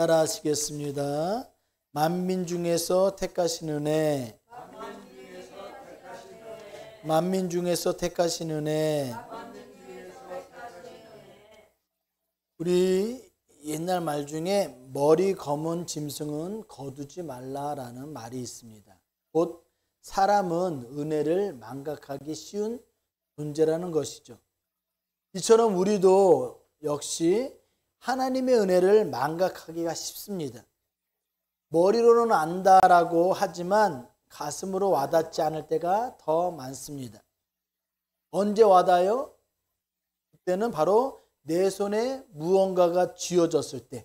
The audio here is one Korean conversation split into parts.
따라 하시겠습니다. 만민 중에서 택하신 은혜, 만민 중에서 택하신 은혜. 우리 옛날 말 중에 머리 검은 짐승은 거두지 말라라는 말이 있습니다. 곧 사람은 은혜를 망각하기 쉬운 존재라는 것이죠. 이처럼 우리도 역시 하나님의 은혜를 망각하기가 쉽습니다. 머리로는 안다라고 하지만 가슴으로 와닿지 않을 때가 더 많습니다. 언제 와닿아요? 그때는 바로 내 손에 무언가가 쥐어졌을 때,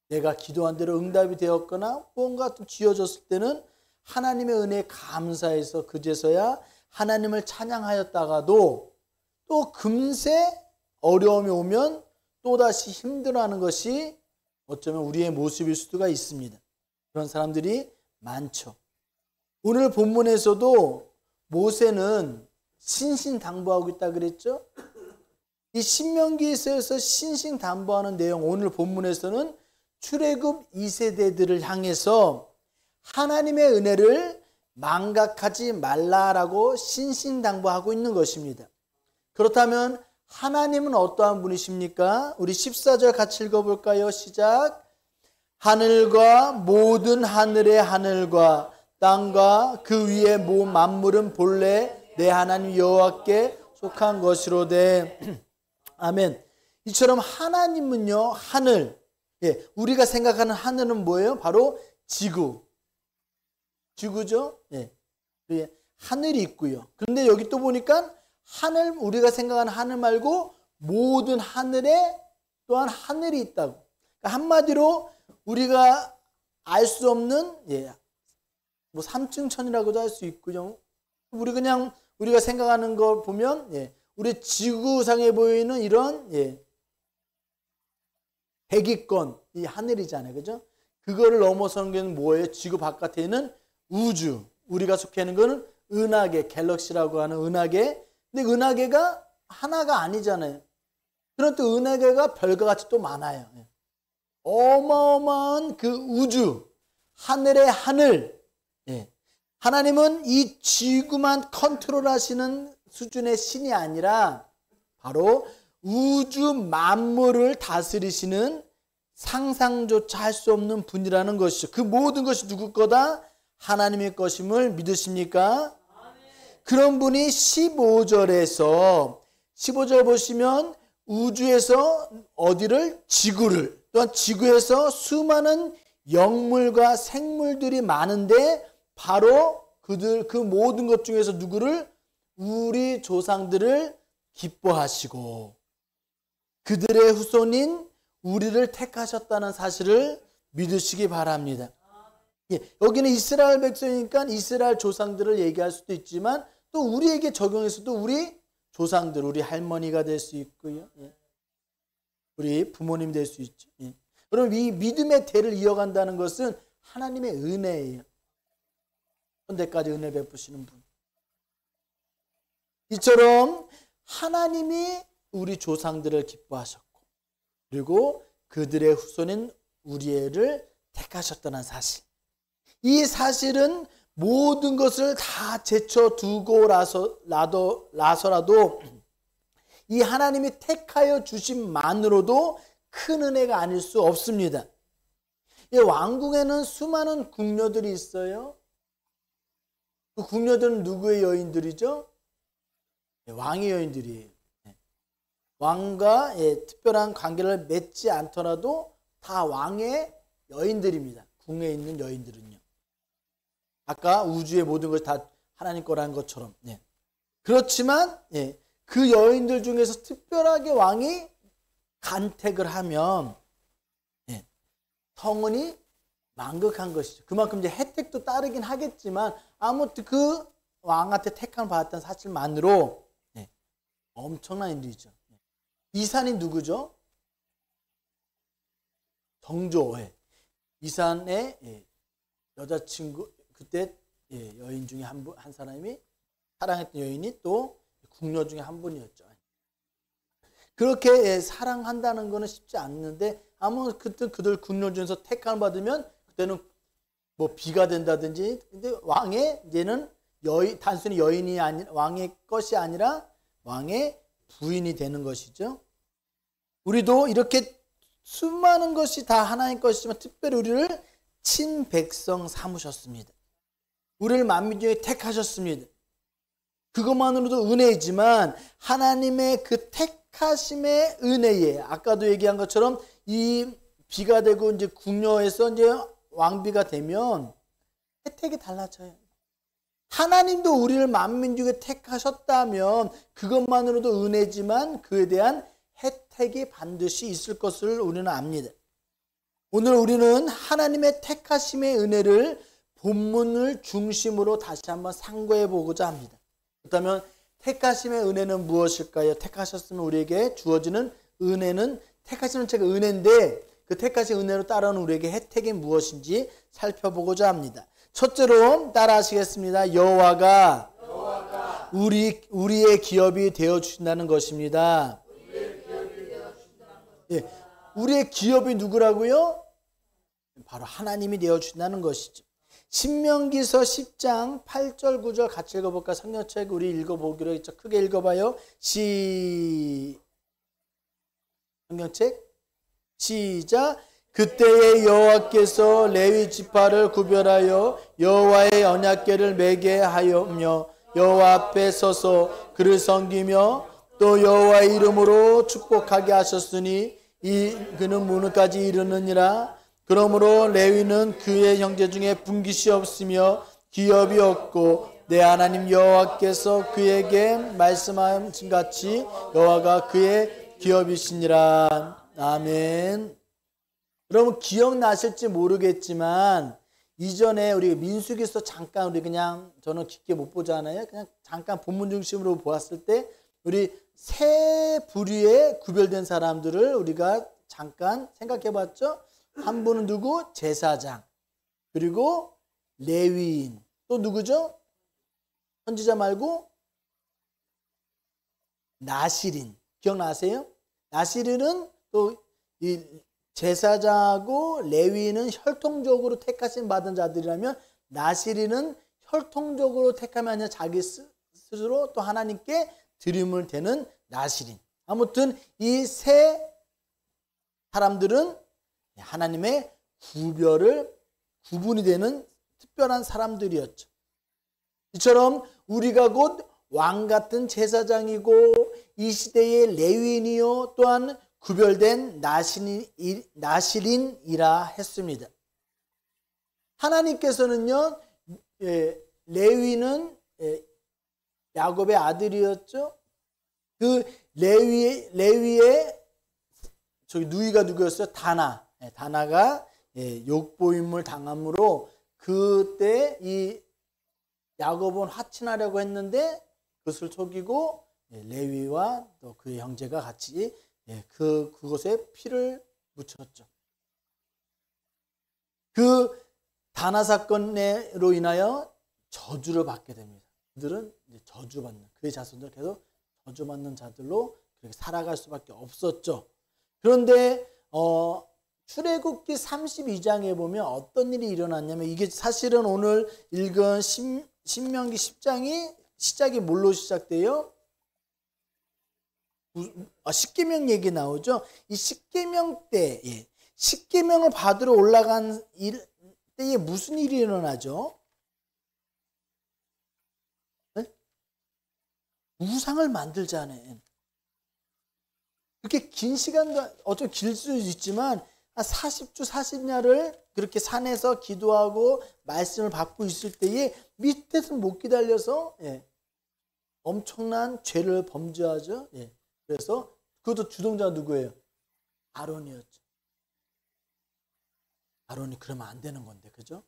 내가 기도한 대로 응답이 되었거나 무언가 쥐어졌을 때는 하나님의 은혜에 감사해서 그제서야 하나님을 찬양하였다가도 또 금세 어려움이 오면 또다시 힘들어하는 것이 어쩌면 우리의 모습일 수도 있습니다. 그런 사람들이 많죠. 오늘 본문에서도 모세는 신신당부하고 있다 그랬죠. 이 신명기에서 신신당부하는 내용, 오늘 본문에서는 출애굽 2세대들을 향해서 하나님의 은혜를 망각하지 말라라고 신신당부하고 있는 것입니다. 그렇다면 하나님은 어떠한 분이십니까? 우리 14절 같이 읽어볼까요? 시작. 하늘과 모든 하늘의 하늘과 땅과 그 위에 모든 만물은 본래 내 하나님 여호와께 속한 것이로되. 아멘. 이처럼 하나님은요, 하늘, 우리가 생각하는 하늘은 뭐예요? 바로 지구죠. 하늘이 있고요. 그런데 여기 또 보니까 하늘, 우리가 생각하는 하늘 말고 모든 하늘에 또한 하늘이 있다고. 그러니까 한마디로 우리가 알 수 없는 뭐 삼층천이라고도 할 수 있고요. 우리가 생각하는 걸 보면 우리 지구상에 보이는 이런 대기권, 이 하늘이잖아요, 그죠? 그거를 넘어서는 게 뭐예요? 지구 바깥에 있는 우주. 우리가 속해 있는 거는 은하계, 갤럭시라고 하는 은하계. 근데 은하계가 하나가 아니잖아요. 그런 또 은하계가 별과 같이 또 많아요. 어마어마한 그 우주, 하늘의 하늘. 하나님은 이 지구만 컨트롤하시는 수준의 신이 아니라 바로 우주 만물을 다스리시는 상상조차 할 수 없는 분이라는 것이죠. 그 모든 것이 누구 거다? 하나님의 것임을 믿으십니까? 그런 분이 15절 보시면 우주에서 어디를? 지구를, 또한 지구에서 수많은 영물과 생물들이 많은데 바로 그 모든 것 중에서 누구를? 우리 조상들을 기뻐하시고 그들의 후손인 우리를 택하셨다는 사실을 믿으시기 바랍니다. 여기는 이스라엘 백성이니까 이스라엘 조상들을 얘기할 수도 있지만 또 우리에게 적용해서도 우리 조상들, 우리 할머니가 될 수 있고요. 우리 부모님 될 수 있죠. 그럼 이 믿음의 대를 이어간다는 것은 하나님의 은혜예요. 현대까지 은혜 베푸시는 분. 이처럼 하나님이 우리 조상들을 기뻐하셨고 그리고 그들의 후손인 우리를 택하셨다는 사실. 이 사실은 모든 것을 다 제쳐두고 나서라도 이 하나님이 택하여 주심만으로도 큰 은혜가 아닐 수 없습니다. 이 왕궁에는 수많은 궁녀들이 있어요. 그 궁녀들은 누구의 여인들이죠? 왕의 여인들이에요. 왕과 특별한 관계를 맺지 않더라도 다 왕의 여인들입니다. 궁에 있는 여인들은요. 아까 우주의 모든 것이 다 하나님 거라는 것처럼. 그렇지만 그 여인들 중에서 특별하게 왕이 간택을 하면 성은이 망극한 것이죠. 그만큼 이제 혜택도 따르긴 하겠지만 아무튼 그 왕한테 택함을 받았다는 사실만으로 엄청난 일이죠. 이산이 누구죠? 정조. 이산의 여자친구, 그때 여인 중에 한 사람이 사랑했던 여인이 또 궁녀 중에 한 분이었죠. 그렇게 사랑한다는 것은 쉽지 않는데 아무 그때 그들 군노 중에서 택함을 받으면 그때는 뭐 비가 된다든지. 근데 왕의 이제는 단순히 여인이 아니 왕의 것이 아니라 왕의 부인이 되는 것이죠. 우리도 이렇게 수많은 것이 다 하나님 것이지만 특별히 우리를 친백성 삼으셨습니다. 우리를 만민 중에 택하셨습니다. 그것만으로도 은혜이지만 하나님의 그 택하심의 은혜에 아까도 얘기한 것처럼 이 비가 되고 이제 궁녀에서 이제 왕비가 되면 혜택이 달라져요. 하나님도 우리를 만민 중에 택하셨다면 그것만으로도 은혜지만 그에 대한 혜택이 반드시 있을 것을 우리는 압니다. 오늘 우리는 하나님의 택하심의 은혜를 본문을 중심으로 다시 한번 상고해 보고자 합니다. 그렇다면 택하심의 은혜는 무엇일까요? 택하셨으면 우리에게 주어지는 은혜는 택하시는 제가 은혜인데 그 택하신 은혜로 따라오는 우리에게 혜택이 무엇인지 살펴보고자 합니다. 첫째로 따라하시겠습니다. 여호와가 우리의 기업이 되어 주신다는 것입니다. 예, 우리의 기업이 누구라고요? 바로 하나님이 되어 주신다는 것이죠. 신명기서 10장 8절 9절 같이 읽어볼까? 성경책 우리 읽어보기로 했죠. 크게 읽어봐요. 성경책 시작. 그때에 여호와께서 레위 지파를 구별하여 여호와의 언약궤를 매게 하였며 여호와 앞에 서서 그를 섬기며 또 여호와의 이름으로 축복하게 하셨으니 그는 무능까지 이르느니라. 그러므로 레위는 그의 형제 중에 분깃이 없으며 기업이 없고 내 하나님 여호와께서 그에게 말씀하신 같이 여호와가 그의 기업이시니라. 아멘. 여러분 기억나실지 모르겠지만 이전에 우리 민수기서 잠깐 우리 그냥 저는 깊게 못 보잖아요. 그냥 잠깐 본문 중심으로 보았을 때 우리 세 부류에 구별된 사람들을 우리가 잠깐 생각해 봤죠. 한 분은 누구? 제사장. 그리고 레위인. 또 누구죠? 선지자 말고 나실인. 기억나세요? 나실인은 또 이 제사장하고 레위인은 혈통적으로 택하심 받은 자들이라면 나실인은 혈통적으로 택함이 아니라 자기 스스로 또 하나님께 드림을 대는 나실인. 아무튼 이 세 사람들은 하나님의 구분이 되는 특별한 사람들이었죠. 이처럼 우리가 곧 왕 같은 제사장이고 이 시대의 레위인이요 또한 구별된 나실인이라 했습니다. 하나님께서는요 레위는 야곱의 아들이었죠. 그 레위의 저기 누이가 누구였어요? 다나가 욕보임을 당함으로 그때 이 야곱은 화친하려고 했는데 그것을 속이고 레위와 또 그의 형제가 같이 그곳에 피를 묻혔죠. 그 다나 사건으로 인하여 저주를 받게 됩니다. 그들은 이제 저주받는 그의 자손들 계속 저주받는 자들로 그렇게 살아갈 수밖에 없었죠. 그런데 출애굽기 32장에 보면 어떤 일이 일어났냐면 이게 사실은 오늘 읽은 신명기 10장이 시작이 뭘로 시작돼요? 십계명 얘기 나오죠. 이 십계명 때 십계명을 받으러 올라간 때에 무슨 일이 일어나죠? 네? 우상을 만들자네. 그렇게 긴 시간도 어쩌면 길 수도 있지만 40주 40야를 그렇게 산에서 기도하고 말씀을 받고 있을 때에 밑에서 못 기다려서 엄청난 죄를 범죄하죠. 그래서 그것도 주동자가 누구예요? 아론이었죠. 아론이 그러면 안 되는 건데, 그죠?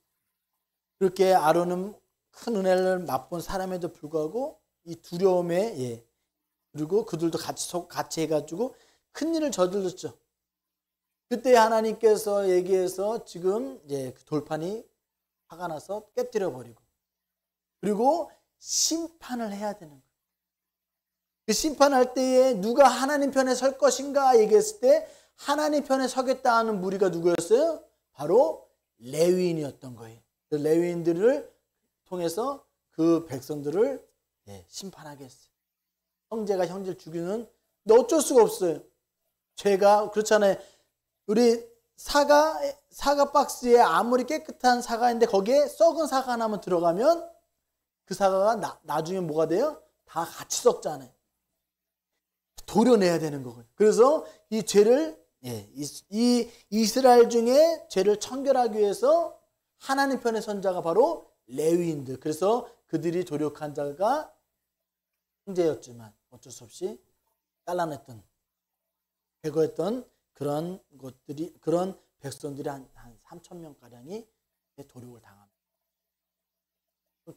그렇게 아론은 큰 은혜를 맛본 사람에도 불구하고 이 두려움에 그리고 그들도 같이 해가지고 큰 일을 저질렀죠. 그때 하나님께서 얘기해서 지금 그 돌판이 화가 나서 깨뜨려 버리고 그리고 심판을 해야 되는 거예요. 그 심판할 때에 누가 하나님 편에 설 것인가 얘기했을 때 하나님 편에 서겠다 하는 무리가 누구였어요? 바로 레위인이었던 거예요. 그 레위인들을 통해서 그 백성들을 심판하겠어요. 형제가 형제를 죽이는, 어쩔 수가 없어요. 죄가 그렇잖아요. 우리 사과 박스에 아무리 깨끗한 사과인데 거기에 썩은 사과 하나만 들어가면 그 사과가 나중에 뭐가 돼요? 다 같이 썩잖아요. 도려내야 되는 거고요. 그래서 이 죄를, 이 이스라엘 중에 죄를 청결하기 위해서 하나님 편의 선자가 바로 레위인들. 그래서 그들이 도력한 자가 형제였지만 어쩔 수 없이 잘라냈던, 배거했던 그런 것들이, 그런 백성들이 한 3,000명 가량이 도륙을 당합니다.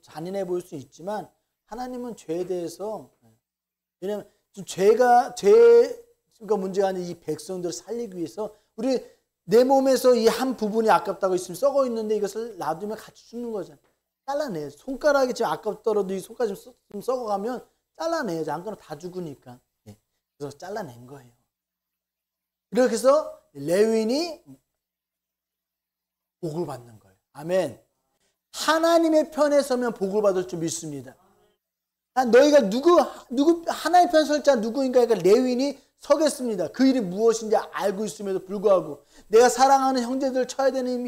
잔인해 보일 수 있지만 하나님은 죄에 대해서, 왜냐하면 죄가 문제가 아닌 이 백성들을 살리기 위해서, 우리 내 몸에서 이 한 부분이 아깝다고 있으면 썩어 있는데 이것을 놔두면 같이 죽는 거잖아요. 잘라내요. 손가락이 지금 아깝더라도 이 손가락이 좀 썩어가면 잘라내야지. 안 그러면 다 죽으니까. 그래서 잘라낸 거예요. 이렇게 해서 레위인이 복을 받는 거예요. 아멘. 하나님의 편에 서면 복을 받을 줄 믿습니다. 너희가 누구 하나님 편에 설 자 누구인가? 그러니까 레위인이 서겠습니다. 그 일이 무엇인지 알고 있음에도 불구하고, 내가 사랑하는 형제들을 쳐야 되는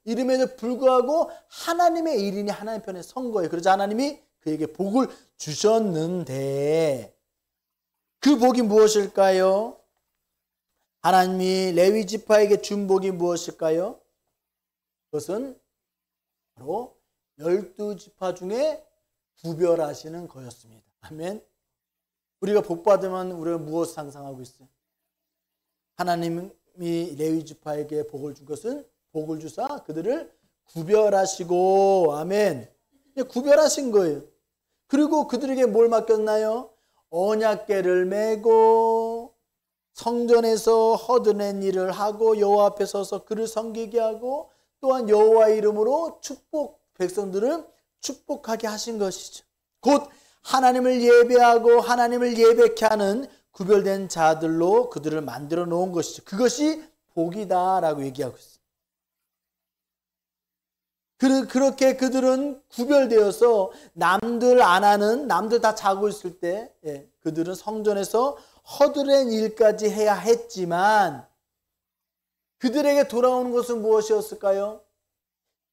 이름에도 불구하고 하나님의 일인이 하나님 편에 선 거예요. 그래서 하나님이 그에게 복을 주셨는데, 그 복이 무엇일까요? 하나님이 레위 지파에게 준 복이 무엇일까요? 그것은 바로 12지파 중에 구별하시는 거였습니다. 아멘. 우리가 복 받으면 우리가 무엇을 상상하고 있어요? 하나님이 레위 지파에게 복을 준 것은, 복을 주사 그들을 구별하시고, 아멘. 구별하신 거예요. 그리고 그들에게 뭘 맡겼나요? 언약궤를 메고 성전에서 허드렛 일을 하고 여호와 앞에 서서 그를 섬기게 하고, 또한 여호와의 이름으로 백성들을 축복하게 하신 것이죠. 곧 하나님을 예배하고 하나님을 예배케 하는 구별된 자들로 그들을 만들어 놓은 것이죠. 그것이 복이다라고 얘기하고 있어요. 그렇게 그들은 구별되어서 남들 다 자고 있을 때 그들은 성전에서 허드렛 일까지 해야 했지만, 그들에게 돌아오는 것은 무엇이었을까요?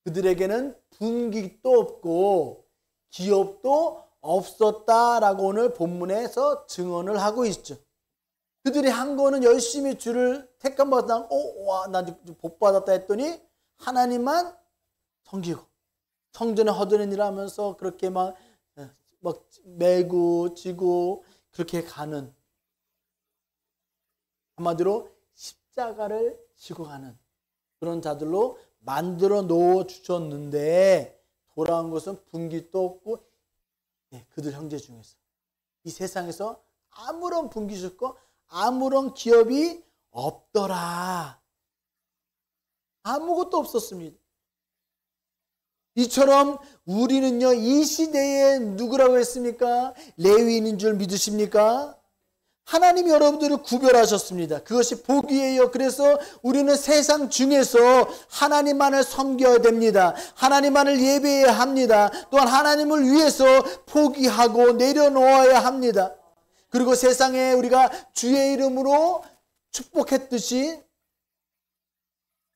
그들에게는 분깃도 없고 기업도 없었다라고 오늘 본문에서 증언을 하고 있죠. 그들이 한 거는 열심히 주를 택함받았다, 나 복 받았다 했더니 하나님만 섬기고 성전에 허드렛 일 하면서 그렇게 막 매고 지고 그렇게 가는, 한마디로 십자가를 지고 가는 그런 자들로 만들어 놓아 주셨는데, 돌아온 것은 분깃도 없고, 그들 형제 중에서 이 세상에서 아무런 분깃이 없고 아무런 기업이 없더라. 아무것도 없었습니다. 이처럼 우리는요, 이 시대에 누구라고 했습니까? 레위인인 줄 믿으십니까? 하나님이 여러분들을 구별하셨습니다. 그것이 복이에요. 그래서 우리는 세상 중에서 하나님만을 섬겨야 됩니다. 하나님만을 예배해야 합니다. 또한 하나님을 위해서 포기하고 내려놓아야 합니다. 그리고 세상에 우리가 주의 이름으로 축복했듯이,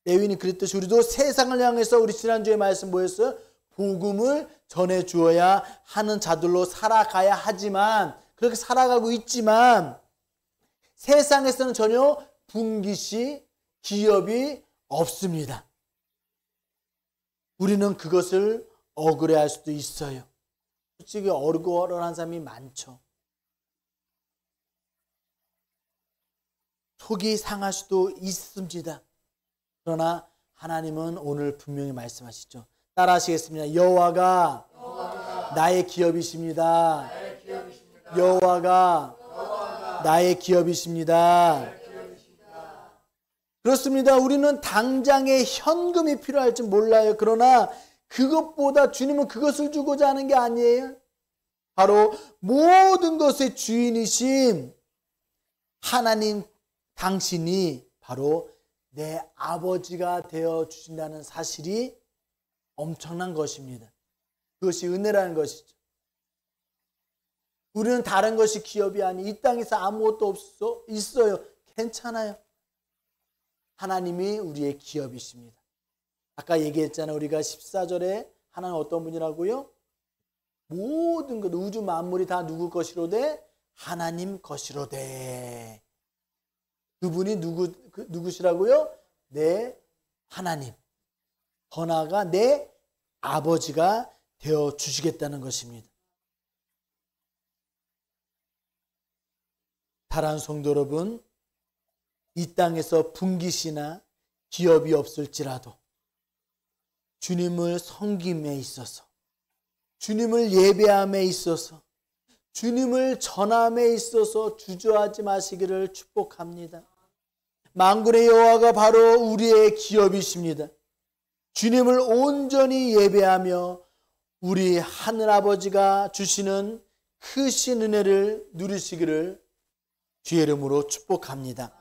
레위인이 그랬듯이 우리도 세상을 향해서, 우리 지난주에 말씀 뭐였어요? 복음을 전해 주어야 하는 자들로 살아가야 하지만, 그렇게 살아가고 있지만 세상에서는 전혀 분깃이, 기업이 없습니다. 우리는 그것을 억울해할 수도 있어요. 솔직히 억울한 사람이 많죠. 속이 상할 수도 있습니다. 그러나 하나님은 오늘 분명히 말씀하시죠. 따라하시겠습니다. 여호와가 나의 기업이십니다. 여호와가 나의 기업이십니다. 그렇습니다. 우리는 당장의 현금이 필요할지 몰라요. 그러나 그것보다 주님은 그것을 주고자 하는 게 아니에요. 바로 모든 것의 주인이신 하나님, 당신이 바로 내 아버지가 되어 주신다는 사실이 엄청난 것입니다. 그것이 은혜라는 것이죠. 우리는 다른 것이 기업이 아니 이 땅에서 아무것도 있어요. 괜찮아요. 하나님이 우리의 기업이십니다. 아까 얘기했잖아요. 우리가 14절에 하나님 어떤 분이라고요? 모든 것 우주 만물이 다 누구 것이로되 하나님 것이로되. 그분이 누구시라고요? 내 하나님. 더 나아가 내 아버지가 되어 주시겠다는 것입니다. 사랑하는 성도 여러분, 이 땅에서 분깃이나 기업이 없을지라도 주님을 섬김에 있어서, 주님을 예배함에 있어서, 주님을 전함에 있어서 주저하지 마시기를 축복합니다. 만군의 여호와가 바로 우리의 기업이십니다. 주님을 온전히 예배하며 우리 하늘아버지가 주시는 크신 은혜를 누리시기를 주의 이름으로 축복합니다.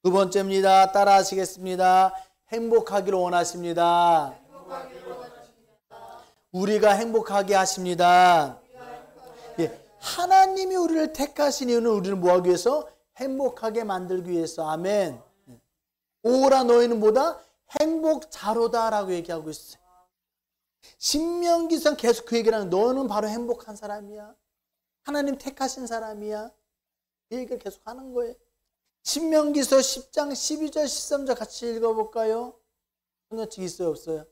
두 번째입니다. 따라 하시겠습니다. 행복하기를 원하십니다. 우리가 행복하게 하십니다. 예, 하나님이 우리를 택하신 이유는 우리를 뭐하기 위해서? 행복하게 만들기 위해서. 아멘. 오라 너희는 뭐다? 행복자로다라고 얘기하고 있어요. 신명기상 계속 그 얘기를 하는, 너는 바로 행복한 사람이야. 하나님 택하신 사람이야. 이 얘기를 계속 하는 거예요. 신명기서 10장 12절 13절 같이 읽어볼까요? 성경책 있어요 없어요?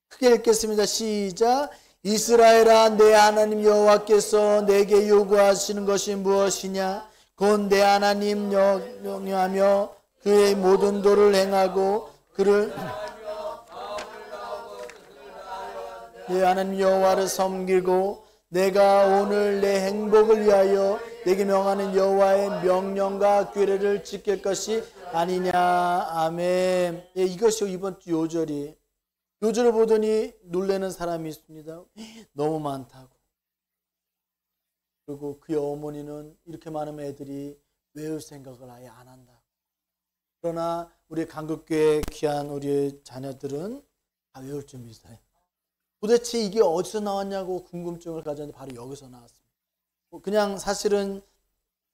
크게 읽겠습니다. 시작. 이스라엘아 내 하나님 여호와께서 내게 요구하시는 것이 무엇이냐? 곧 내 하나님 명령하며 그의 모든 도를 행하고 그를 내 하나님 여호와를 섬기고 내가 오늘 내 행복을 위하여 내게 명하는 여호와의 명령과 규례를 지킬 것이 아니냐. 아멘. 예, 이것이 이번 주 요절이. 요절을 보더니 놀라는 사람이 있습니다. 너무 많다고. 그리고 그의 어머니는 이렇게 많은 애들이 외울 생각을 아예 안 한다. 그러나 우리 강국교회 귀한 우리 자녀들은 다 외울 줄 믿어요. 도대체 이게 어디서 나왔냐고 궁금증을 가졌는데 바로 여기서 나왔습니다. 그냥 사실은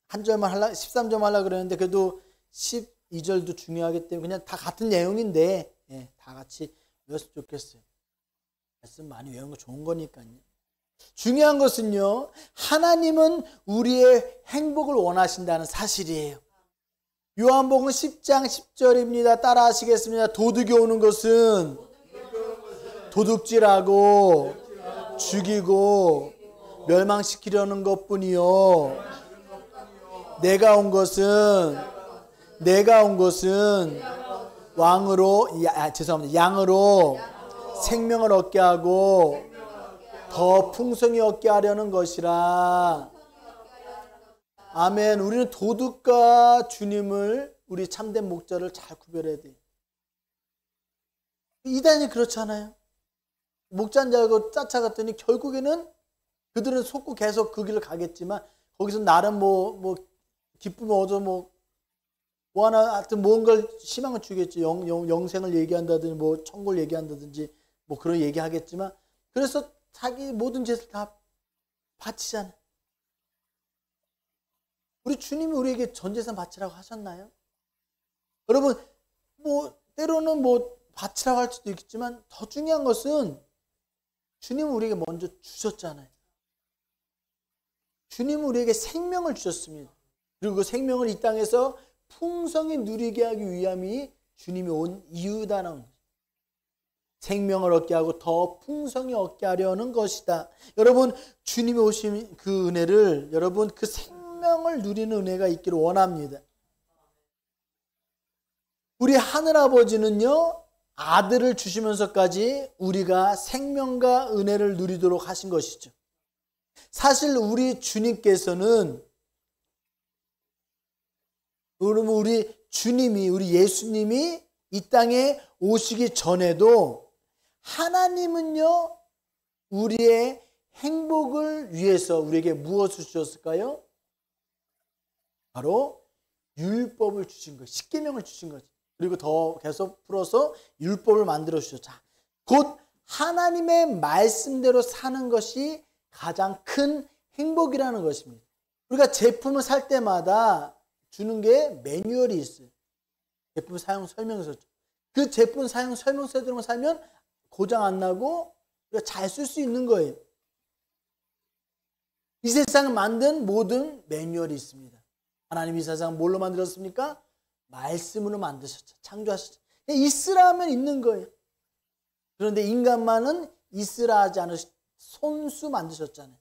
한 절만 하려, 13점 하려고 그랬는데 그래도 12절도 중요하기 때문에 그냥 다 같은 내용인데 예, 다 같이 외웠으면 좋겠어요. 말씀 많이 외우는 거 좋은 거니까요. 중요한 것은요, 하나님은 우리의 행복을 원하신다는 사실이에요. 요한복음 10장 10절입니다. 따라 하시겠습니다. 도둑이 오는 것은 도둑질하고 죽이고 멸망시키려는 것뿐이요. 내가 온 것은 양으로 생명을 얻게 하고 더 풍성히 얻게 하려는 것이라. 아멘. 우리는 도둑과 주님을, 우리 참된 목자를 잘 구별해야 돼요. 이단이 그렇잖아요. 목자인 줄 알고 쫓아갔더니 결국에는 그들은 속고 계속 그 길을 가겠지만 거기서 나름 기쁨을 얻어 뭐 하나 하여튼 뭔가를 희망을 주겠지. 영생을 얘기한다든지 천국을 얘기한다든지 그런 얘기하겠지만 그래서 자기 모든 죄를 다 바치잖아요. 우리 주님이 우리에게 전 재산 바치라고 하셨나요? 여러분 때로는 바치라고 할 수도 있겠지만 더 중요한 것은 주님은 우리에게 먼저 주셨잖아요. 주님은 우리에게 생명을 주셨습니다. 그리고 그 생명을 이 땅에서 풍성히 누리게 하기 위함이 주님이 온 이유다는 거예요. 생명을 얻게 하고 더 풍성히 얻게 하려는 것이다. 여러분, 주님이 오신 그 은혜를, 여러분 그 생명을 누리는 은혜가 있기를 원합니다. 우리 하늘아버지는요, 아들을 주시면서까지 우리가 생명과 은혜를 누리도록 하신 것이죠. 사실 우리 주님께서는, 그러면 우리 주님이, 우리 예수님이 이 땅에 오시기 전에도 하나님은요, 우리의 행복을 위해서 우리에게 무엇을 주셨을까요? 바로 율법을 주신 거예요. 십계명을 주신 거죠. 그리고 더 계속 풀어서 율법을 만들어 주셨죠. 자, 곧 하나님의 말씀대로 사는 것이 가장 큰 행복이라는 것입니다. 우리가 제품을 살 때마다 주는 게 매뉴얼이 있어요. 제품 사용 설명서. 그 제품 사용 설명서대로만 살면 고장 안 나고 우리가 잘 쓸 수 있는 거예요. 이 세상을 만든 모든 매뉴얼이 있습니다. 하나님이 이 세상을 뭘로 만들었습니까? 말씀으로 만드셨죠. 창조하셨죠. 있으라 하면 있는 거예요. 그런데 인간만은 있으라 하지 않으시 손수 만드셨잖아요.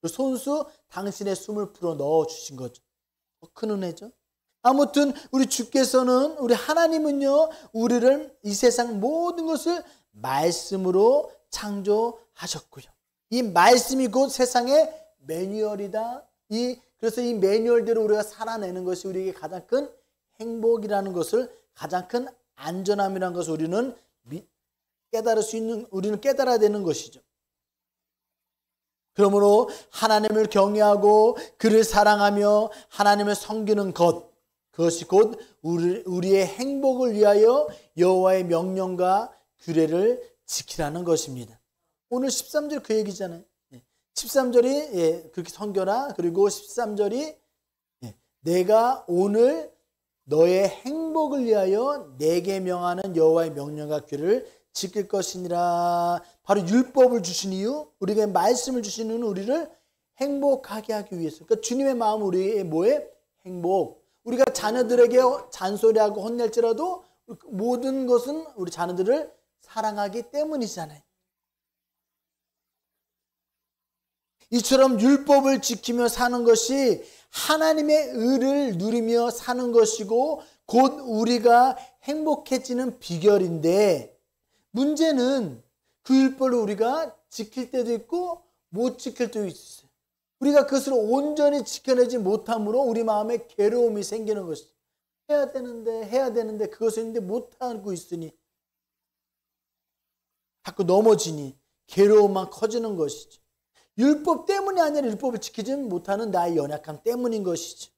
그 손수 당신의 숨을 불어 넣어 주신 거죠. 큰 은혜죠. 아무튼 우리 주께서는, 우리 하나님은요, 우리를 이 세상 모든 것을 말씀으로 창조하셨고요. 이 말씀이 곧 세상의 매뉴얼이다. 그래서 이 매뉴얼대로 우리가 살아내는 것이 우리에게 가장 큰 행복이라는 것을, 가장 큰 안전함이라는 것을 우리는 우리는 깨달아야 되는 것이죠. 그러므로 하나님을 경외하고 그를 사랑하며 하나님을 섬기는 것, 그것이 곧 우리의 행복을 위하여 여호와의 명령과 규례를 지키라는 것입니다. 오늘 13절 그 얘기잖아요. 13절이 그렇게 섬겨라. 그리고 13절이 내가 오늘 너의 행복을 위하여 내게 명하는 여호와의 명령과 규례를 지킬 것이니라. 바로 율법을 주신 이유, 우리에게 말씀을 주신 이유는 우리를 행복하게 하기 위해서. 그러니까 주님의 마음 우리의 뭐에? 행복. 우리가 자녀들에게 잔소리하고 혼낼지라도 모든 것은 우리 자녀들을 사랑하기 때문이잖아요. 이처럼 율법을 지키며 사는 것이 하나님의 의를 누리며 사는 것이고 곧 우리가 행복해지는 비결인데, 문제는 그 율법을 우리가 지킬 때도 있고 못 지킬 때도 있어요. 우리가 그것을 온전히 지켜내지 못함으로 우리 마음에 괴로움이 생기는 것이죠. 해야 되는데 그것을 했는데 못하고 있으니 자꾸 넘어지니 괴로움만 커지는 것이죠. 율법 때문이 아니라 율법을 지키지 못하는 나의 연약함 때문인 것이죠.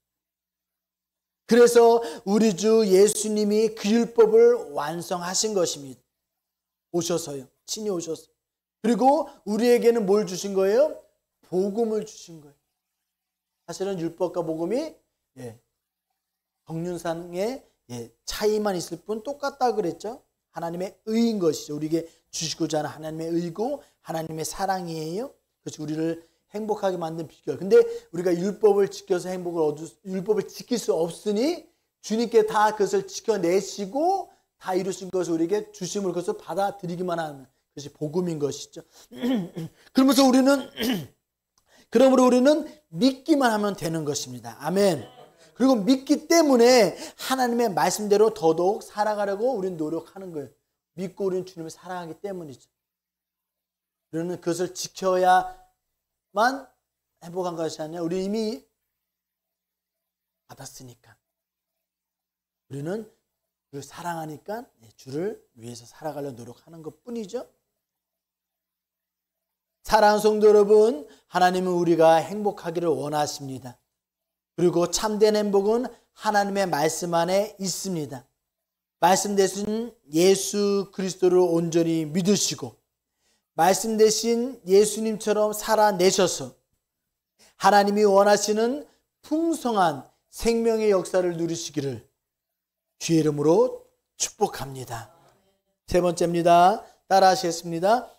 그래서 우리 주 예수님이 그 율법을 완성하신 것입니다. 오셔서요. 친히 오셔서. 그리고 우리에게는 뭘 주신 거예요? 복음을 주신 거예요. 사실은 율법과 복음이 정륜상의 차이만 있을 뿐 똑같다 그랬죠. 하나님의 의인 것이죠. 우리에게 주시고자 하는 하나님의 의고 하나님의 사랑이에요. 그것이 우리를 행복하게 만든 비결. 근데 우리가 율법을 지켜서 율법을 지킬 수 없으니 주님께 다 그것을 지켜내시고 다 이루신 것을 우리에게 주심을, 그것을 받아들이기만 하는 것이 복음인 것이죠. 그러므로 우리는 믿기만 하면 되는 것입니다. 아멘. 그리고 믿기 때문에 하나님의 말씀대로 더더욱 살아가려고 우리는 노력하는 거예요. 믿고 우리는 주님을 사랑하기 때문이죠. 우리는 그것을 지켜야만 행복한 것이 아니라 우리 이미 받았으니까. 우리는 주를 사랑하니까 주를 위해서 살아가려고 노력하는 것뿐이죠. 사랑하는 성도 여러분, 하나님은 우리가 행복하기를 원하십니다. 그리고 참된 행복은 하나님의 말씀 안에 있습니다. 말씀 대신 예수 그리스도를 온전히 믿으시고 말씀 대신 예수님처럼 살아내셔서 하나님이 원하시는 풍성한 생명의 역사를 누리시기를 주의 이름으로 축복합니다. 세 번째입니다. 따라 하시겠습니다.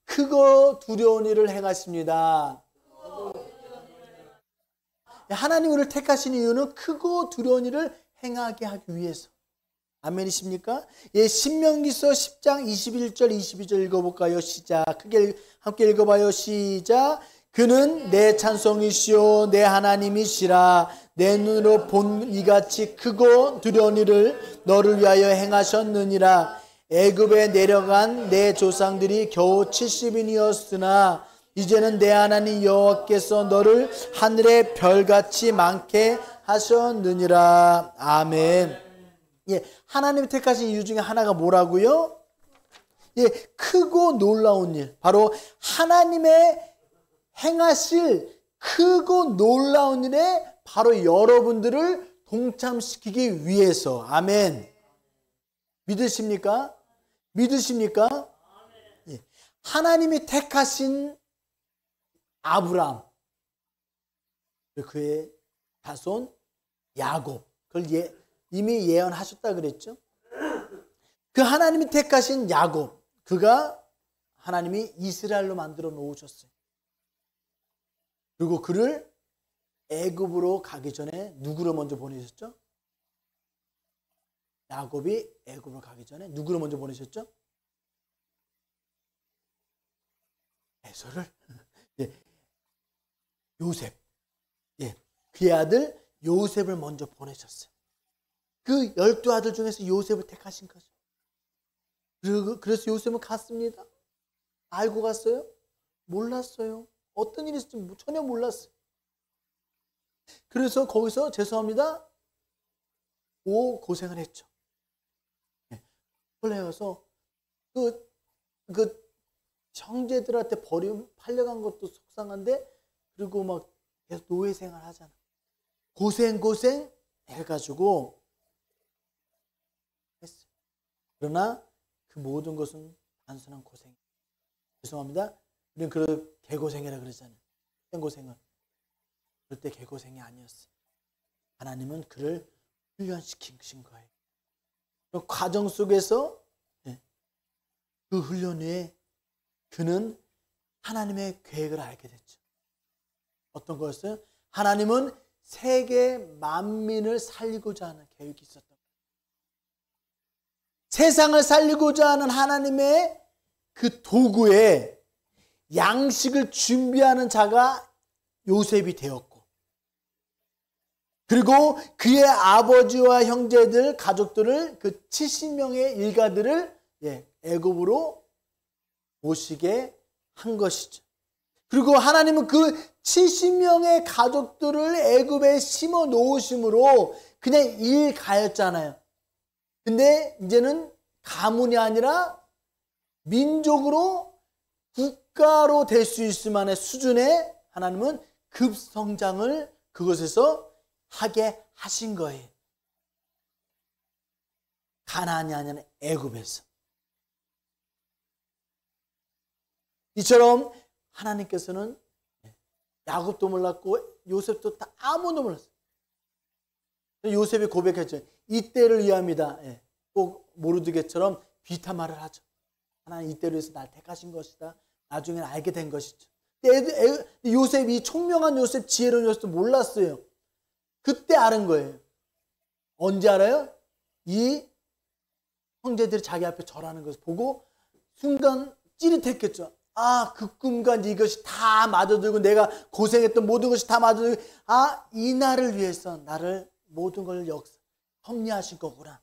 크고 두려운 일을 행하십니다. 하나님 우리를 택하신 이유는 크고 두려운 일을 행하게 하기 위해서. 아멘이십니까? 신명기서 10장 21절 22절 읽어볼까요? 시작. 크게 함께 읽어봐요. 시작. 그는 내 찬송이시오 내 하나님이시라. 내 눈으로 본 이같이 크고 두려운 일을 너를 위하여 행하셨느니라. 애굽에 내려간 내 조상들이 겨우 70인이었으나 이제는 내 하나님 여호와께서 너를 하늘의 별같이 많게 하셨느니라. 아멘. 하나님이 택하신 이유 중에 하나가 뭐라고요? 크고 놀라운 일. 바로 하나님의 행하실 크고 놀라운 일에 바로 여러분들을 동참시키기 위해서. 아멘. 믿으십니까? 믿으십니까? 예. 하나님이 택하신 아브람, 그의 자손 야곱, 그걸 이미 예언하셨다 그랬죠. 그 하나님이 택하신 야곱, 그가 하나님이 이스라엘로 만들어 놓으셨어요. 그리고 그를 애굽으로 가기 전에 누구를 먼저 보내셨죠? 야곱이 애굽으로 가기 전에 누구를 먼저 보내셨죠? 에서를 예. 요셉, 예. 그의 아들 요셉을 먼저 보내셨어요. 그 12아들 중에서 요셉을 택하신 거죠. 그래서 요셉은 갔습니다. 알고 갔어요? 몰랐어요. 어떤 일이 있을지 전혀 몰랐어요. 그래서 거기서 죄송합니다. 고생을 했죠. 원래 가서 그 형제들한테 팔려간 것도 속상한데, 그리고 막 계속 노예 생활 하잖아. 고생 해가지고 했어요. 그러나 그 모든 것은 단순한 고생. 죄송합니다. 우리는 그 개고생이라 그러잖아요. 생고생을. 그럴 때 개고생이 아니었어요. 하나님은 그를 훈련시키신 거예요. 그 과정 속에서 그 훈련 후에 그는 하나님의 계획을 알게 됐죠. 어떤 거였어요? 하나님은 세계 만민을 살리고자 하는 계획이 있었던 거예요. 세상을 살리고자 하는 하나님의 그 도구에 양식을 준비하는 자가 요셉이 되었고, 그리고 그의 아버지와 형제들, 가족들을, 그 70명의 일가들을 애굽으로 모시게 한 것이죠. 그리고 하나님은 그 70명의 가족들을 애굽에 심어 놓으심으로 그냥 일 가였잖아요. 근데 이제는 가문이 아니라 민족으로, 국가로 될 수 있을 만한 수준의 하나님은 급성장을 그곳에서 하게 하신 거예요. 가나안이 아니라 애굽에서. 이처럼 하나님께서는 야곱도 몰랐고 요셉도 다 아무도 몰랐어요. 요셉이 고백했죠. 이때를 위함이다. 꼭 모르드게처럼 비타말을 하죠. 하나님 이때를 위해서 날 택하신 것이다. 나중에는 알게 된 것이죠. 요셉이, 총명한 요셉, 지혜로운 요셉도 몰랐어요. 그때 아는 거예요. 언제 알아요? 이 형제들이 자기 앞에 절하는 것을 보고 순간 찌릿했겠죠. 그 꿈과 이것이 다 맞아들고 내가 고생했던 모든 것이 다 맞아들고, 이 날을 위해서 나를 모든 걸 섭리하신 거구나.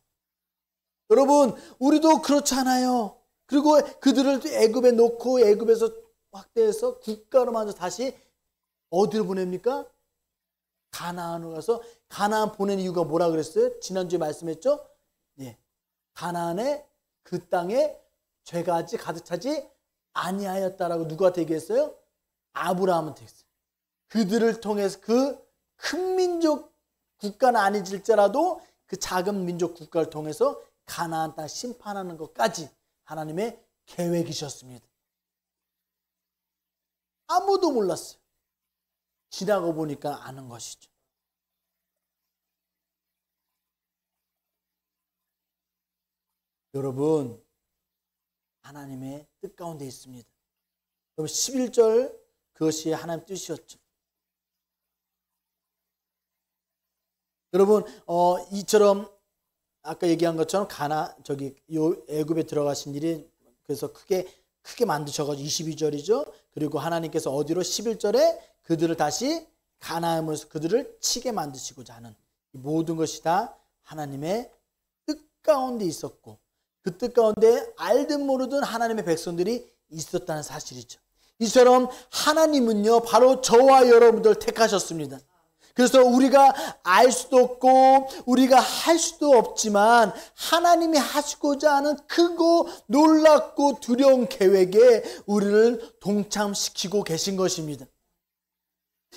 여러분, 우리도 그렇잖아요. 그리고 그들을 애굽에 놓고 애굽에서 확대해서 국가로 만들어 다시 어디로 보냅니까? 가나안으로 가서, 가나안 보낸 이유가 뭐라 그랬어요? 지난주에 말씀했죠? 가나안의 그 땅에 죄가 아직 가득 차지 아니하였다라고 누구한테 얘기했어요? 아브라함한테 했어요. 그들을 통해서 그 큰 민족 국가는 아니질지라도 그 작은 민족 국가를 통해서 가나안 땅 심판하는 것까지 하나님의 계획이셨습니다. 아무도 몰랐어요. 지나고 보니까 아는 것이죠. 여러분, 하나님의 뜻 가운데 있습니다. 여러분, 11절 그것이 하나님의 뜻이었죠. 여러분, 이처럼 아까 얘기한 것처럼 애굽에 들어가신 일이 그래서 크게 만드셔가지고 22절이죠. 그리고 하나님께서 어디로 11절에 그들을 다시 가나안으로 그들을 치게 만드시고자 하는 이 모든 것이 다 하나님의 뜻 가운데 있었고, 그 뜻 가운데 알든 모르든 하나님의 백성들이 있었다는 사실이죠. 이처럼 하나님은요, 바로 저와 여러분들 택하셨습니다. 그래서 우리가 알 수도 없고 우리가 할 수도 없지만 하나님이 하시고자 하는 크고 놀랍고 두려운 계획에 우리를 동참시키고 계신 것입니다.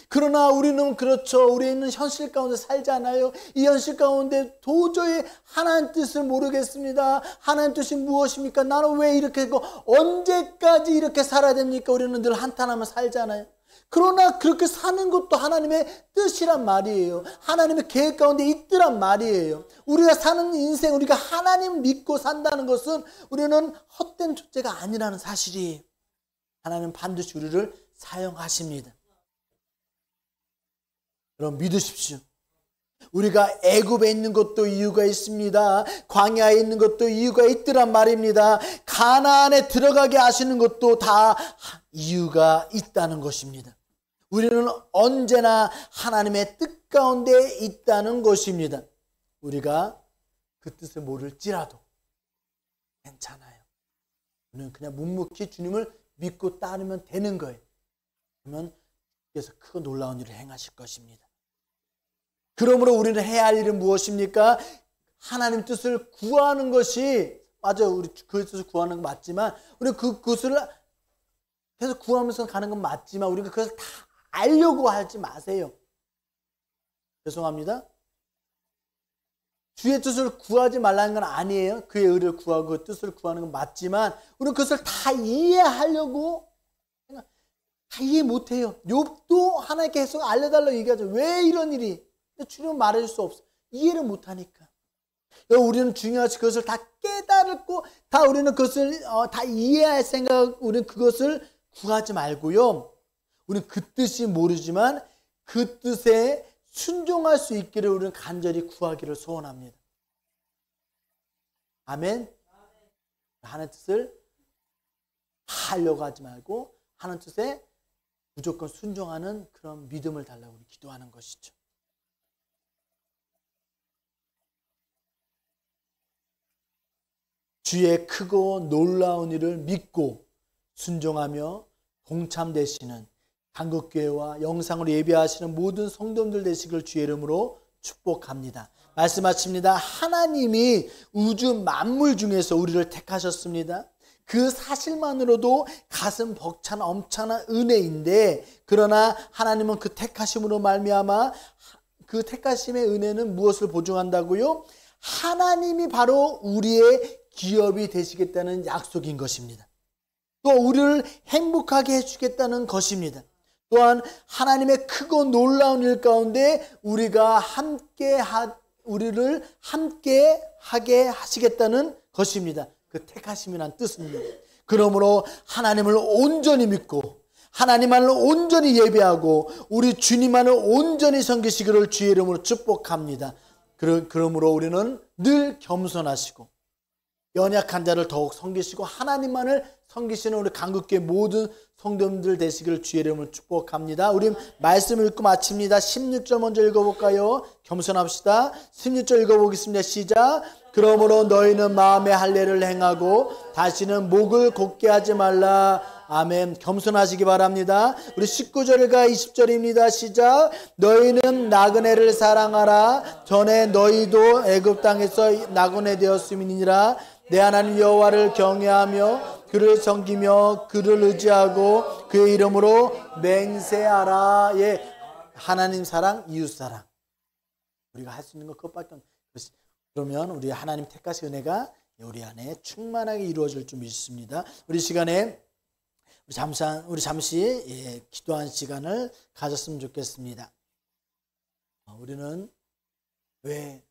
그러나 우리는 그렇죠. 우리는 현실 가운데 살잖아요. 이 현실 가운데 도저히 하나님 뜻을 모르겠습니다. 하나님 뜻이 무엇입니까? 나는 왜 이렇게 했고 언제까지 이렇게 살아야 됩니까? 우리는 늘 한탄하며 살잖아요. 그러나 그렇게 사는 것도 하나님의 뜻이란 말이에요. 하나님의 계획 가운데 있더란 말이에요. 우리가 사는 인생, 우리가 하나님 믿고 산다는 것은 우리는 헛된 존재가 아니라는 사실이에요. 하나님은 반드시 우리를 사용하십니다. 그럼 믿으십시오. 우리가 애굽에 있는 것도 이유가 있습니다. 광야에 있는 것도 이유가 있더란 말입니다. 가나안에 들어가게 하시는 것도 다 이유가 있다는 것입니다. 우리는 언제나 하나님의 뜻 가운데 있다는 것입니다. 우리가 그 뜻을 모를지라도 괜찮아요. 우리는 그냥 묵묵히 주님을 믿고 따르면 되는 거예요. 그러면 주께서 크고 놀라운 일을 행하실 것입니다. 그러므로 우리는 해야 할 일은 무엇입니까? 하나님 뜻을 구하는 것이, 맞아요. 우리 그 뜻을 구하는 건 맞지만, 우리 그 뜻을 계속 구하면서 가는 건 맞지만, 우리가 그것을 다 알려고 하지 마세요. 죄송합니다. 주의 뜻을 구하지 말라는 건 아니에요. 그의 의를 구하고 그 뜻을 구하는 건 맞지만, 우리는 그것을 다 이해하려고 다 이해 못해요. 욥도 하나님께 계속 알려달라고 얘기하죠. 왜 이런 일이? 주님은 말해줄 수 없어. 이해를 못하니까. 우리는 중요하지 그것을 다 깨달고 다 우리는 그것을 다 이해할 생각, 우리는 그것을 구하지 말고요. 우리는 그 뜻이 모르지만 그 뜻에 순종할 수 있기를 우리는 간절히 구하기를 소원합니다. 아멘. 하나님 뜻을 다 하려고 하지 말고 하나님 뜻에 무조건 순종하는 그런 믿음을 달라고 우리 기도하는 것이죠. 주의 크고 놀라운 일을 믿고 순종하며 동참되시는 한국교회와 영상으로 예배하시는 모든 성도님들 되시길 주의 이름으로 축복합니다. 말씀하십니다. 하나님이 우주 만물 중에서 우리를 택하셨습니다. 그 사실만으로도 가슴 벅찬 엄청난 은혜인데, 그러나 하나님은 그 택하심으로 말미암아 그 택하심의 은혜는 무엇을 보증한다고요? 하나님이 바로 우리의 기업이 되시겠다는 약속인 것입니다. 또 우리를 행복하게 해주겠다는 것입니다. 또한 하나님의 크고 놀라운 일 가운데 우리를 함께 하게 하시겠다는 것입니다. 그 택하심이란 뜻입니다. 그러므로 하나님을 온전히 믿고 하나님만을 온전히 예배하고 우리 주님만을 온전히 섬기시기를 주의 이름으로 축복합니다. 그러므로 우리는 늘 겸손하시고 연약한 자를 더욱 섬기시고 하나님만을 섬기시는 우리 강국교회 모든 성도님들 되시기를 주의 이름으로 축복합니다. 우리 말씀을 읽고 마칩니다. 16절 먼저 읽어볼까요? 겸손합시다. 16절 읽어보겠습니다. 시작. 그러므로 너희는 마음의 할례를 행하고 다시는 목을 곧게 하지 말라. 아멘. 겸손하시기 바랍니다. 우리 19절과 20절입니다. 시작. 너희는 나그네를 사랑하라. 전에 너희도 애굽 땅에서 나그네 되었음이니라. 내 하나님 여호와를 경외하며 그를 섬기며 그를 의지하고 그의 이름으로 맹세하라. 예, 하나님 사랑, 이웃 사랑. 우리가 할 수 있는 것 그것밖에 없는. 그러면 우리 하나님 택하신 은혜가 우리 안에 충만하게 이루어질 줄 믿습니다. 우리 시간에 우리 잠시 기도한 시간을 가졌으면 좋겠습니다. 우리는 왜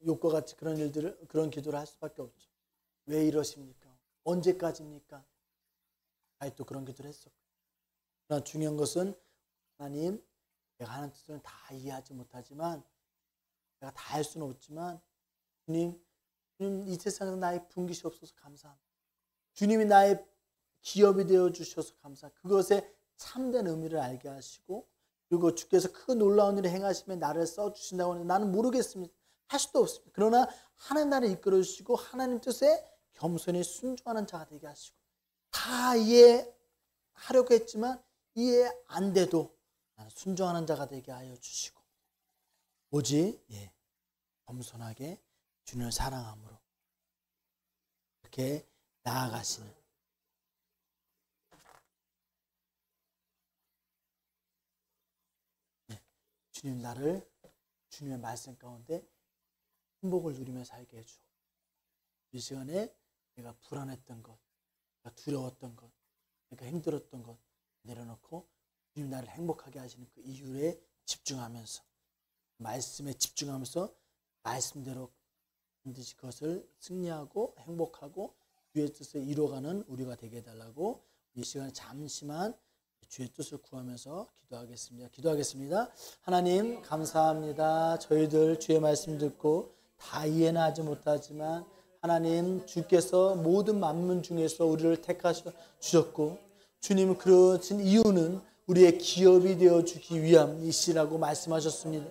욕과 같이 그런 기도를 할 수밖에 없죠. 왜 이러십니까? 언제까지입니까? 아직도 그런 기도를 했었고. 그러나 중요한 것은 하나님, 내가 하나님 뜻을 다 이해하지 못하지만 내가 다 할 수는 없지만 주님 이 세상에서 나의 분깃이없어서 감사합니다. 주님이 나의 기업이 되어주셔서 감사합니다. 그것에 참된 의미를 알게 하시고 그리고 주께서 크고 놀라운 일을 행하시면 나를 써주신다고 하는데 나는 모르겠습니다. 할 수도 없습니다. 그러나 하나님 나를 이끌어 주시고 하나님 뜻에 겸손히 순종하는 자가 되게 하시고 다 이해하려고 했지만 이해 안 돼도 순종하는 자가 되게 하여 주시고 오직 겸손하게 주님을 사랑함으로 이렇게 나아가시는 주님 나를 주님의 말씀 가운데 행복을 누리며 살게 해줘. 이 시간에 내가 불안했던 것, 내가 두려웠던 것, 내가 힘들었던 것 내려놓고 주님 나를 행복하게 하시는 그 이유에 집중하면서 말씀에 집중하면서 말씀대로 반드시 그것을 승리하고 행복하고 주의 뜻을 이루어가는 우리가 되게 해달라고 이 시간에 잠시만 주의 뜻을 구하면서 기도하겠습니다. 하나님 감사합니다. 저희들 주의 말씀 듣고 다 이해는 하지 못하지만 하나님 주께서 모든 만문 중에서 우리를 택하셔 주셨고 주님 그러신 이유는 우리의 기업이 되어주기 위함이시라고 말씀하셨습니다.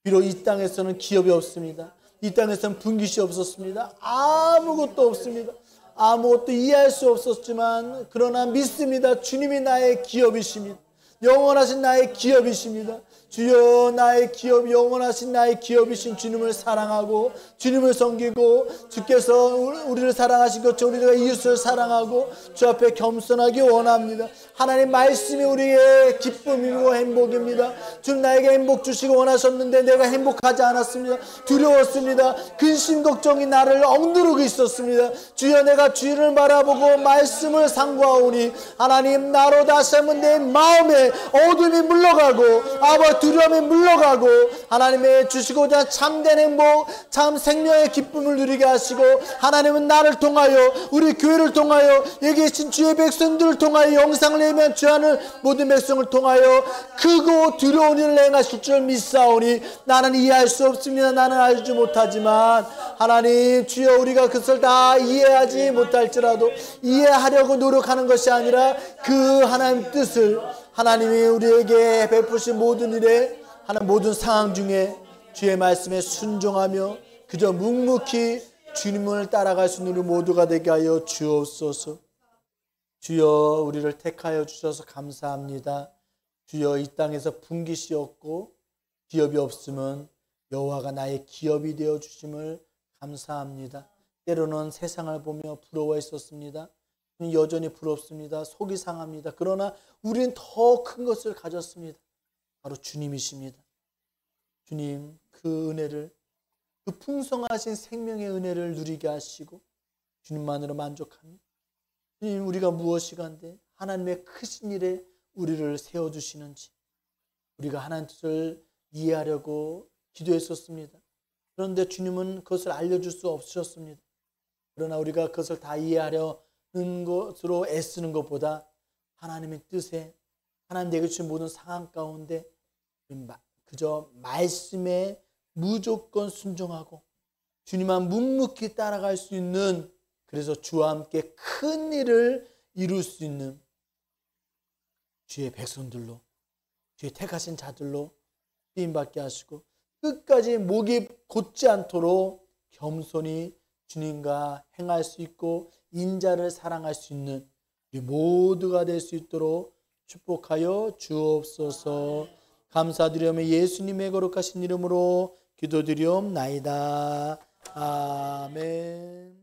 비록 이 땅에서는 기업이 없습니다. 이 땅에서는 분깃이 없었습니다. 아무것도 없습니다. 아무것도 이해할 수 없었지만 그러나 믿습니다. 주님이 나의 기업이십니다. 영원하신 나의 기업이십니다. 주여 나의 기업 영원하신 나의 기업이신 주님을 사랑하고 주님을 섬기고 주께서 우리를 사랑하신 것처럼 우리가 이웃을 사랑하고 주 앞에 겸손하기 원합니다. 하나님 말씀이 우리의 기쁨이고 행복입니다. 주님 나에게 행복 주시고 원하셨는데 내가 행복하지 않았습니다. 두려웠습니다. 근심 걱정이 나를 억누르고 있었습니다. 주여 내가 주를 바라보고 말씀을 상고하오니 하나님 나로 다시 한번 내 마음에 어둠이 물러가고 아버 두려움이 물러가고 하나님의 주시고자 참된 행복 참 생명의 기쁨을 누리게 하시고 하나님은 나를 통하여 우리 교회를 통하여 여기 계신 주의 백성들을 통하여 영상을 내면 주하는 모든 백성을 통하여 크고 두려운 일을 행하실 줄 믿사오니 나는 이해할 수 없습니다. 나는 알지 못하지만 하나님 주여 우리가 그것을 다 이해하지 못할지라도 이해하려고 노력하는 것이 아니라 그 하나님 뜻을 하나님이 우리에게 베푸신 모든 일에 하나님 모든 상황 중에 주의 말씀에 순종하며 그저 묵묵히 주님을 따라갈 수 있는 우리 모두가 되게 하여 주옵소서. 주여 우리를 택하여 주셔서 감사합니다. 주여 이 땅에서 분깃이 없고 기업이 없으면 여호와가 나의 기업이 되어 주심을 감사합니다. 때로는 세상을 보며 부러워했었습니다. 여전히 부럽습니다. 속이 상합니다. 그러나 우리는 더 큰 것을 가졌습니다. 바로 주님이십니다. 주님 그 은혜를 그 풍성하신 생명의 은혜를 누리게 하시고 주님만으로 만족합니다. 주님 우리가 무엇이간데 하나님의 크신 일에 우리를 세워주시는지 우리가 하나님 뜻을 이해하려고 기도했었습니다. 그런데 주님은 그것을 알려줄 수 없으셨습니다. 그러나 우리가 그것을 다 이해하려는 것으로 애쓰는 것보다 하나님의 뜻에 하나님 내게 주신 모든 상황 가운데 그저 말씀에 무조건 순종하고 주님만 묵묵히 따라갈 수 있는 그래서 주와 함께 큰 일을 이룰 수 있는 주의 백성들로 주의 택하신 자들로 쓰임받게 하시고 끝까지 목이 곧지 않도록 겸손히 주님과 행할 수 있고 인자를 사랑할 수 있는 우리 모두가 될 수 있도록 축복하여 주옵소서. 감사드리며 예수님의 거룩하신 이름으로 기도드리옵나이다. 아멘.